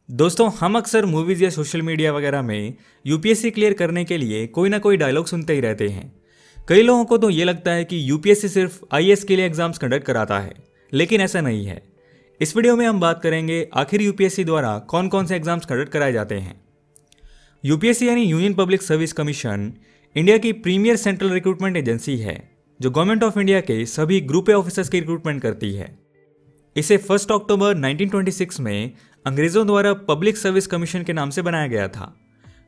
दोस्तों, हम अक्सर मूवीज़ या सोशल मीडिया वगैरह में यूपीएससी क्लियर करने के लिए कोई ना कोई डायलॉग सुनते ही रहते हैं। कई लोगों को तो ये लगता है कि यूपीएससी सिर्फ आईएएस के लिए एग्जाम्स कंडक्ट कराता है, लेकिन ऐसा नहीं है। इस वीडियो में हम बात करेंगे आखिर यूपीएससी द्वारा कौन कौन से एग्जाम्स कंडक्ट कराए जाते हैं। यूपीएससी यानी union public service commission India की प्रीमियर सेंट्रल रिक्रूटमेंट एजेंसी है, जो गवर्नमेंट ऑफ इंडिया के सभी ग्रुप ए ऑफिसर्स की रिक्रूटमेंट करती है। इसे 1 अक्टूबर 1926 में अंग्रेज़ों द्वारा पब्लिक सर्विस कमीशन के नाम से बनाया गया था।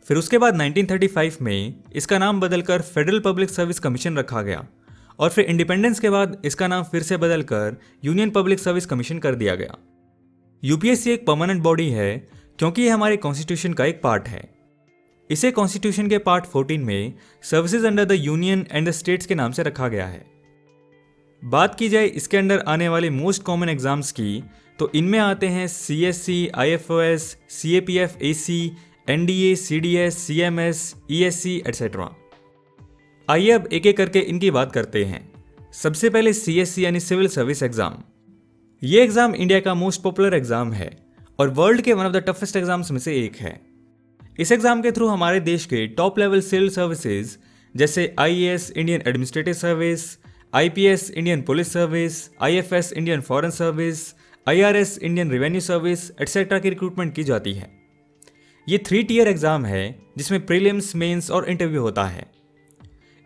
फिर उसके बाद 1935 में इसका नाम बदलकर फेडरल पब्लिक सर्विस कमीशन रखा गया और फिर इंडिपेंडेंस के बाद इसका नाम फिर से बदलकर यूनियन पब्लिक सर्विस कमीशन कर दिया गया। यूपीएससी एक परमानेंट बॉडी है क्योंकि ये हमारे कॉन्स्टिट्यूशन का एक पार्ट है। इसे कॉन्स्टिट्यूशन के पार्ट 14 में services under the union and the states के नाम से रखा गया है। बात की जाए इसके अंडर आने वाले मोस्ट कॉमन एग्जाम्स की, तो इनमें आते हैं CSC, IFOS, CAPF, AC, NDA, CDS, CMS, ESC etcetera. आइए अब एक एक करके इनकी बात करते हैं। सबसे पहले सीएससी यानी सिविल सर्विस एग्जाम। ये एग्जाम इंडिया का मोस्ट पॉपुलर एग्जाम है और वर्ल्ड के one of the toughest exams में से एक है। इस एग्जाम के थ्रू हमारे देश के टॉप लेवल सिविल सर्विसेज जैसे IAS Indian administrative service, IPS Indian police service, IFS Indian foreign service, IRS Indian revenue service etcetera की रिक्रूटमेंट की जाती है। ये 3 टियर एग्जाम है जिसमें प्रीलिम्स, मेंस और इंटरव्यू होता है।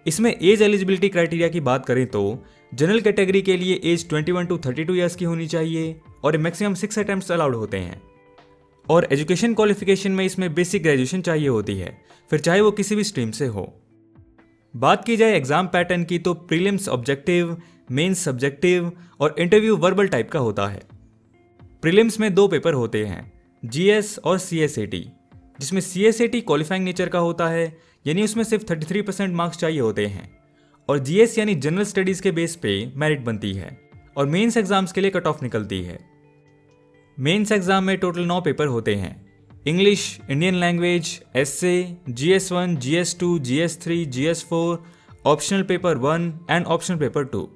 इसमें एज एलिजिबिलिटी क्राइटेरिया की बात करें तो जनरल कैटेगरी के लिए एज 21 to 32 ईयर्स की होनी चाहिए और मैक्सिमम 6 अटेम्प्ट्स अलाउड होते हैं। और एजुकेशन क्वालिफिकेशन में इसमें बेसिक ग्रेजुएशन चाहिए होती है, फिर चाहे वो किसी भी स्ट्रीम से हो। बात की जाए एग्जाम पैटर्न की तो प्रीलिम्स ऑब्जेक्टिव, मेंस सब्जेक्टिव और इंटरव्यू वर्बल टाइप का होता है। प्रीलिम्स में 2 पेपर होते हैं, जीएस और सीएसएटी, जिसमें सीएसएटी क्वालिफाइंग नेचर का होता है, यानी उसमें सिर्फ 33% मार्क्स चाहिए होते हैं, और जीएस यानी जनरल स्टडीज़ के बेस पे मेरिट बनती है और मेंस एग्जाम्स के लिए कट ऑफ निकलती है। मेंस एग्जाम में टोटल 9 पेपर होते हैं, English, Indian language, S A, जीएस1, GS two, जीएस3, जीएस4, optional paper 1 and optional paper 2।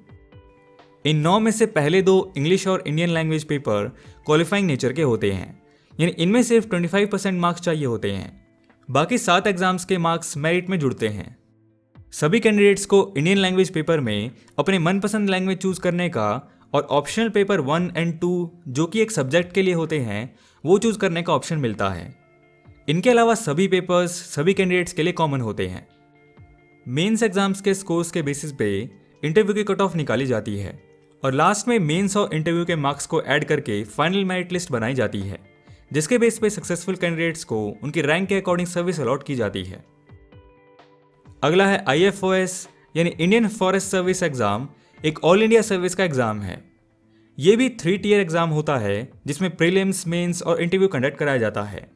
इन 9 में से पहले 2 इंग्लिश और Indian language paper qualifying nature के होते हैं, यानी इनमें सिर्फ 25% मार्क्स चाहिए होते हैं। बाकी 7 एग्जाम्स के मार्क्स मेरिट में जुड़ते हैं। सभी कैंडिडेट्स को इंडियन लैंग्वेज पेपर में अपने मनपसंद लैंग्वेज चूज करने का और ऑप्शनल पेपर 1 एंड 2 जो कि एक सब्जेक्ट के लिए होते हैं वो चूज करने का ऑप्शन मिलता है। इनके अलावा सभी पेपर्स सभी कैंडिडेट्स के लिए कॉमन होते हैं। मेंस एग्जाम्स के स्कोर्स के बेसिस पे इंटरव्यू की कट ऑफ निकाली जाती है और लास्ट में मेंस और इंटरव्यू के मार्क्स को ऐड करके फाइनल मेरिट लिस्ट बनाई जाती है, जिसके बेस पे सक्सेसफुल कैंडिडेट्स को उनकी रैंक के अकॉर्डिंग सर्विस अलॉट की जाती है। अगला है आईएफओएस यानी इंडियन फॉरेस्ट सर्विस एग्जाम, एक ऑल इंडिया सर्विस का एग्जाम है। ये भी 3 टियर एग्जाम होता है जिसमें प्रीलिम्स, मेंस और इंटरव्यू कंडक्ट कराया जाता है।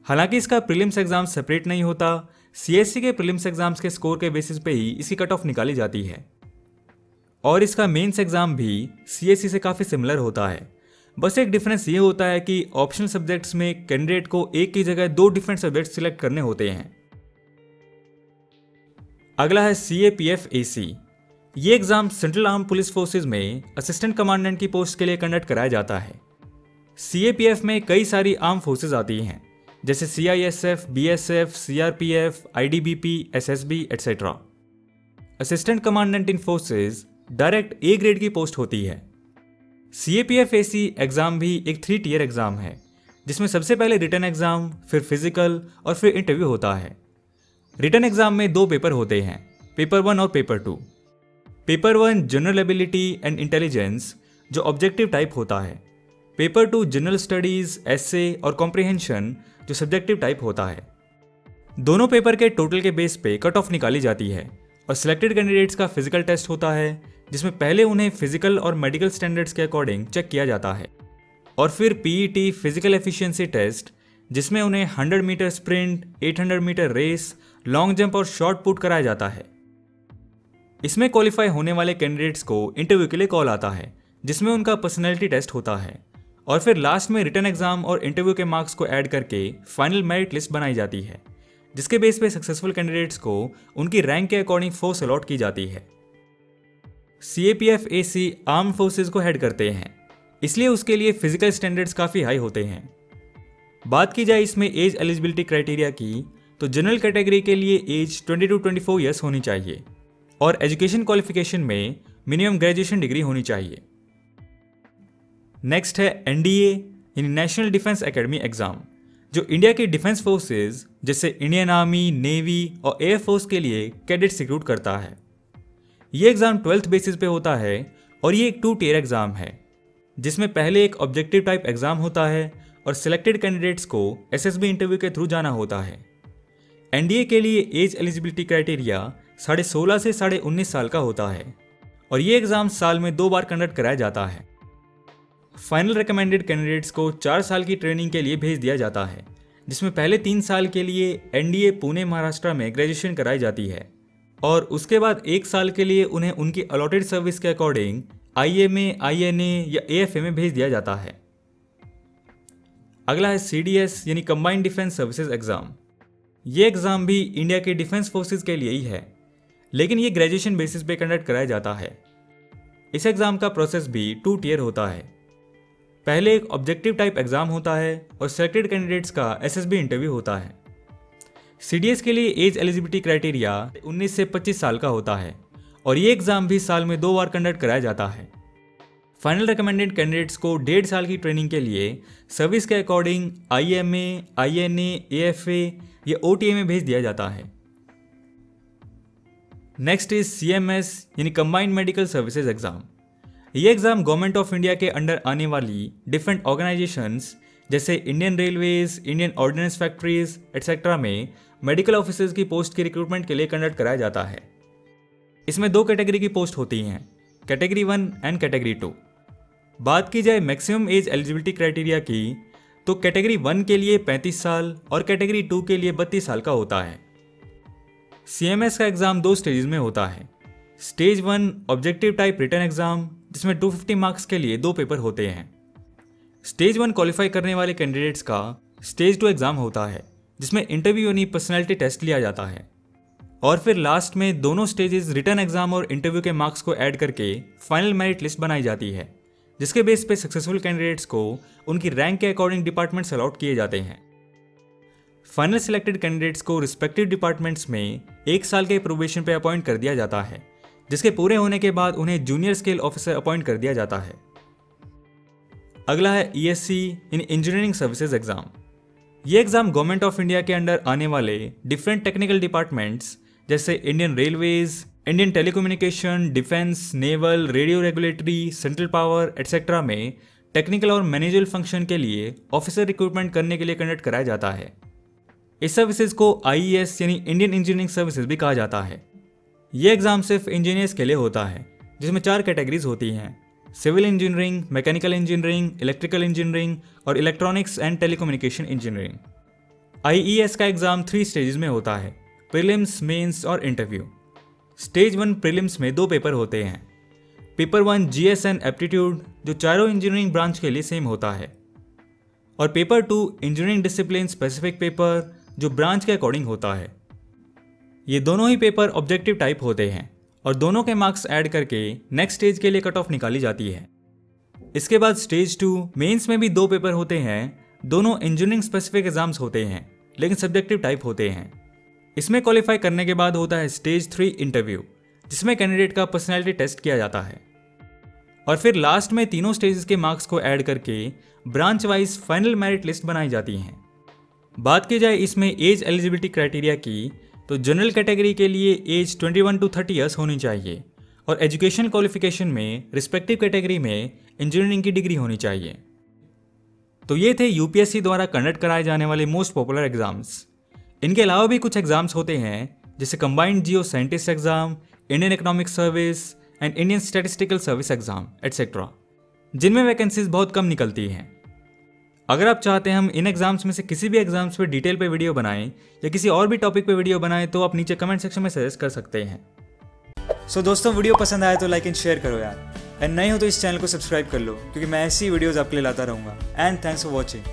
हालांकि इसका प्रीलिम्स एग्जाम सेपरेट नहीं होता, सीएससी के प्रीलिम्स एग्जाम्स के स्कोर के बेसिस पे ही इसकी कट ऑफ निकाली जाती है। और इसका मेंस एग्जाम भी सीएससी से काफ़ी सिमिलर होता है, बस एक डिफरेंस ये होता है कि ऑप्शनल सब्जेक्ट्स में कैंडिडेट को एक की जगह 2 डिफरेंट सब्जेक्ट सिलेक्ट करने होते हैं। अगला है सीएपीएफ एसी। ये exam central arm police forces में असिस्टेंट कमांडेंट की पोस्ट के लिए कंडक्ट कराया जाता है। सीएपीएफ में कई सारी आर्म फोर्सेज आती हैं, जैसे CISF, BSF, CRPF, ITBP, SSB etcetera. Assistant commandant in forces direct A grade की पोस्ट होती है। सीएपीएफ एसी एग्जाम भी एक 3 टियर एग्जाम है, जिसमें सबसे पहले रिटन एग्जाम, फिर फिजिकल और फिर इंटरव्यू होता है। रिटन एग्जाम में 2 पेपर होते हैं, पेपर 1 और paper 2। Paper 1 general ability and intelligence जो ऑब्जेक्टिव टाइप होता है। पेपर 2 जनरल स्टडीज, एसे और कॉम्प्रिहेंशन जो सब्जेक्टिव टाइप होता है। दोनों पेपर के टोटल के बेस पे कट ऑफ निकाली जाती है और सिलेक्टेड कैंडिडेट्स का फिजिकल टेस्ट होता है, जिसमें पहले उन्हें फिजिकल और मेडिकल स्टैंडर्ड्स के अकॉर्डिंग चेक किया जाता है, और फिर पीईटी फिजिकल एफिशिएंसी टेस्ट जिसमें उन्हें 100 metre sprint, 800 metre race, long jump और शॉर्ट पुट कराया जाता है। इसमें क्वालिफाई होने वाले कैंडिडेट्स को इंटरव्यू के लिए कॉल आता है, जिसमें उनका पर्सनैलिटी टेस्ट होता है, और फिर लास्ट में रिटन एग्जाम और इंटरव्यू के मार्क्स को ऐड करके फाइनल मेरिट लिस्ट बनाई जाती है, जिसके बेस पे सक्सेसफुल कैंडिडेट्स को उनकी रैंक के अकॉर्डिंग फोर्स अलॉट की जाती है। सीएपीएफ एसी आर्म फोर्सेज को हेड करते हैं, इसलिए उसके लिए फिजिकल स्टैंडर्ड्स काफ़ी हाई होते हैं। बात की जाए इसमें एज एलिजिबिलिटी क्राइटेरिया की, तो जनरल कैटेगरी के लिए एज 20 to 24 ईयर्स होनी चाहिए और एजुकेशन क्वालिफिकेशन में मिनिमम ग्रेजुएशन डिग्री होनी चाहिए। नेक्स्ट है एनडीए यानी नेशनल डिफेंस एकेडमी एग्जाम, जो इंडिया के डिफेंस फोर्सेस जैसे इंडियन आर्मी, नेवी और एयरफोर्स के लिए कैडेट्स रिक्रूट करता है। ये एग्जाम 12th बेसिस पे होता है और ये एक 2 टियर एग्जाम है, जिसमें पहले एक ऑब्जेक्टिव टाइप एग्जाम होता है और सिलेक्टेड कैंडिडेट्स को एसएसबी इंटरव्यू के थ्रू जाना होता है। एनडीए के लिए एज एलिजिबिलिटी क्राइटेरिया 16.5 से 19.5 साल का होता है और ये एग्जाम साल में 2 बार कंडक्ट कराया जाता है। फाइनल रिकमेंडेड कैंडिडेट्स को 4 साल की ट्रेनिंग के लिए भेज दिया जाता है, जिसमें पहले 3 साल के लिए एनडीए पुणे महाराष्ट्र में ग्रेजुएशन कराई जाती है और उसके बाद 1 साल के लिए उन्हें उनकी अलॉटेड सर्विस के अकॉर्डिंग आईएमए, आईएनए या एएफए में भेज दिया जाता है। अगला है सीडीएस यानी कंबाइंड डिफेंस सर्विसेज एग्जाम। ये एग्जाम भी इंडिया के डिफेंस फोर्सेज के लिए ही है, लेकिन ये ग्रेजुएशन बेसिस पे कंडक्ट कराया जाता है। इस एग्जाम का प्रोसेस भी 2 टियर होता है। पहले एक ऑब्जेक्टिव टाइप एग्जाम होता है और सिलेक्टेड कैंडिडेट्स का एसएसबी इंटरव्यू होता है। सीडीएस के लिए एज एलिजिबिलिटी क्राइटेरिया 19 से 25 साल का होता है और ये एग्जाम भी साल में 2 बार कंडक्ट कराया जाता है। फाइनल रिकमेंडेड कैंडिडेट्स को 1.5 साल की ट्रेनिंग के लिए सर्विस के अकॉर्डिंग आईएमए, आईएनए, एएफए या ओटीए में भेज दिया जाता है। नेक्स्ट इज सीएमएस यानी कंबाइंड मेडिकल सर्विसेज एग्जाम। ये एग्जाम गवर्नमेंट ऑफ इंडिया के अंडर आने वाली डिफरेंट ऑर्गेनाइजेशंस जैसे Indian railways, Indian ordinance factories etcetera में मेडिकल ऑफिसर्स की पोस्ट की रिक्रूटमेंट के लिए कंडक्ट कराया जाता है। इसमें 2 कैटेगरी की पोस्ट होती हैं, कैटेगरी 1 एंड कैटेगरी 2। बात की जाए मैक्सिमम एज एलिजिबिलिटी क्राइटेरिया की, तो कैटेगरी 1 के लिए 35 साल और कैटेगरी 2 के लिए 32 साल का होता है। सीएमएस का एग्जाम 2 स्टेजेस में होता है। Stage 1 objective type written exam, जिसमें 250 मार्क्स के लिए 2 पेपर होते हैं। स्टेज 1 क्वालिफाई करने वाले कैंडिडेट्स का स्टेज 2 एग्जाम होता है, जिसमें इंटरव्यू यानी पर्सनैलिटी टेस्ट लिया जाता है और फिर लास्ट में दोनों स्टेजेस रिटन एग्जाम और इंटरव्यू के मार्क्स को ऐड करके फाइनल मेरिट लिस्ट बनाई जाती है, जिसके बेस पे सक्सेसफुल कैंडिडेट्स को उनकी रैंक के अकॉर्डिंग डिपार्टमेंट्स अलॉट किए जाते हैं। फाइनल सिलेक्टेड कैंडिडेट्स को रिस्पेक्टिव डिपार्टमेंट्स में 1 साल के प्रोबेशन पे अपॉइंट कर दिया जाता है, जिसके पूरे होने के बाद उन्हें जूनियर स्केल ऑफिसर अपॉइंट कर दिया जाता है। अगला है ईएससी यानी इंजीनियरिंग सर्विसेज एग्जाम। ये एग्जाम गवर्नमेंट ऑफ इंडिया के अंडर आने वाले डिफरेंट टेक्निकल डिपार्टमेंट्स जैसे Indian railways, Indian telecommunication, defence, naval, radio regulatory, central power etcetera में टेक्निकल और मैनेजरल फंक्शन के लिए ऑफिसर रिक्रूटमेंट करने के लिए कंडक्ट कराया जाता है। इस सर्विसेज को आईईएस यानी इंडियन इंजीनियरिंग सर्विसेज भी कहा जाता है। ये एग्जाम सिर्फ इंजीनियर्स के लिए होता है, जिसमें 4 कैटेगरीज होती हैं, civil engineering, mechanical engineering, electrical engineering और electronics and telecommunication engineering. IES का एग्जाम 3 स्टेजेस में होता है, प्रीलिम्स, मेंस और इंटरव्यू। स्टेज 1 प्रीलिम्स में 2 पेपर होते हैं। पेपर 1 जीएस एंड एप्टीट्यूड, जो चारों इंजीनियरिंग ब्रांच के लिए सेम होता है, और paper 2 engineering discipline specific paper, जो ब्रांच के अकॉर्डिंग होता है। ये दोनों ही पेपर ऑब्जेक्टिव टाइप होते हैं और दोनों के मार्क्स ऐड करके नेक्स्ट स्टेज के लिए कट ऑफ निकाली जाती है। इसके बाद स्टेज 2 मेंस में भी 2 पेपर होते हैं। दोनों इंजीनियरिंग स्पेसिफिक एग्जाम्स होते हैं, लेकिन सब्जेक्टिव टाइप होते हैं। इसमें क्वालिफाई करने के बाद होता है स्टेज 3 इंटरव्यू, जिसमें कैंडिडेट का पर्सनैलिटी टेस्ट किया जाता है और फिर लास्ट में तीनों स्टेजेस के मार्क्स को ऐड करके branch wise final merit list बनाई जाती हैं। बात की जाए इसमें एज एलिजिबिलिटी क्राइटेरिया की, तो जनरल कैटेगरी के लिए एज 21 to 30 ईयर्स होनी चाहिए और एजुकेशन क्वालिफिकेशन में रिस्पेक्टिव कैटेगरी में इंजीनियरिंग की डिग्री होनी चाहिए। तो ये थे यूपीएससी द्वारा कंडक्ट कराए जाने वाले मोस्ट पॉपुलर एग्जाम्स। इनके अलावा भी कुछ एग्जाम्स होते हैं जैसे combined Jio scientist exam, Indian economic service and Indian statistical service exam etcetera, जिनमें वैकेंसीज बहुत कम निकलती हैं। अगर आप चाहते हैं हम इन एग्जाम्स में से किसी भी एग्जाम्स पे डिटेल पे वीडियो बनाएं या किसी और भी टॉपिक पे वीडियो बनाएं, तो आप नीचे कमेंट सेक्शन में सजेस्ट कर सकते हैं। सो दोस्तों, वीडियो पसंद आए तो लाइक एंड शेयर करो यार, एंड नहीं हो तो इस चैनल को सब्सक्राइब कर लो, क्योंकि मैं ऐसी वीडियोस आपके लिए लाता रहूँगा। And thanks for watching.